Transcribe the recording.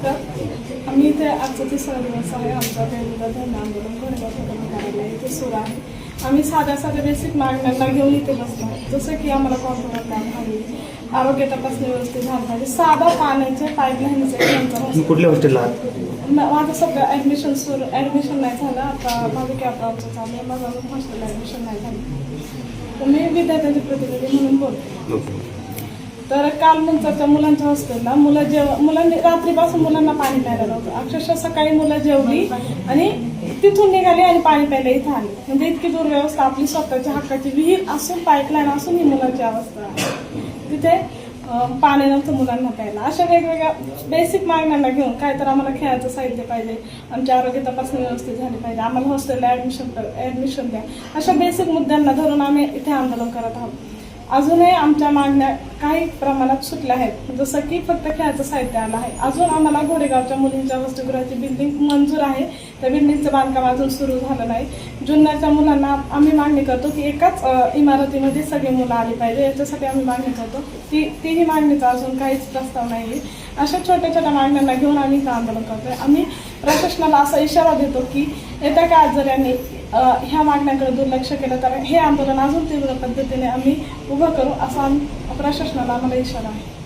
नमस्कार. आम्ही इथे आजचा 3रा दिवस आहे. आमचा बेमुदत धरणं आंदोलन घोडेगाव कार्यालय इथे सुरू आहे. आम्ही साध्या बेसिक मागण्यांना घेऊन इथे बसलो आहे. जसं की आम्हाला कॉन्ट्रॅक्ट काम हवी, आरोग्य तपासणी व्यवस्थित झालं पाहिजे, साधा पाण्याचे पाईपलाईनचे. कुठल्या हॉस्टेलला आहात? माझं सगळं ॲडमिशन नाही झालं. आता माझं कॅपरावचं चालू आहे. माझं अजून हॉस्टेलला ॲडमिशन नाही झालं. तर मी विद्यार्थ्यांचे प्रतिनिधी म्हणून बोलते. तर काल नंतरच्या मुलांच्या हॉस्टेलला मुलांनी रात्रीपासून मुलांना पाणी प्यायला लावतं. अक्षरशः सकाळी मुलं जेवली आणि तिथून निघाली आणि पाणी प्यायला इथं आली. म्हणजे इतकी दुर्व्यवस्था. आपली स्वतःच्या हक्काची विहीर असून पाईपलाईन असून ही मुलांची अवस्था आहे. तिथे पाणी नव्हतं मुलांना प्यायला. अशा वेगवेगळ्या बेसिक मागण्यांना घेऊन काय तर आम्हाला खेळाचं साहित्य पाहिजे, आमची आरोग्य तपासणी व्यवस्थित झाली पाहिजे, आम्हाला हॉस्टेलला ॲडमिशन द्या, अशा बेसिक मुद्द्यांना धरून आम्ही इथे आंदोलन करत आहोत. अजूनही आमच्या मागण्या काही प्रमाणात सुटल्या आहेत. जसं की फक्त खेळाचं साहित्य आलं आहे. अजून आम्हाला घोडेगावच्या मुलींच्या वसतिगृहाची बिल्डिंग मंजूर आहे. त्या बिल्डिंगचं बांधकाम अजून सुरू झालं नाही. जुन्नरच्या मुलांना आम्ही मागणी करतो की एकाच इमारतीमध्ये सगळी मुलं आली पाहिजे, याच्यासाठी आम्ही मागणी करतो. तीही मागणीचा अजून काहीच प्रस्ताव नाही आहे. अशा छोट्या छोट्या मागण्यांना घेऊन आम्ही इथं आंदोलन करतोय. आम्ही प्रशासनाला असा इशारा देतो की येत्या काळात जर यांनी ह्या मागण्यांकडे दुर्लक्ष केलं तर हे आंदोलन अजून तीव्र पद्धतीने आम्ही उभं करू, असा प्रशासनाला आम्हाला इशारा आहे.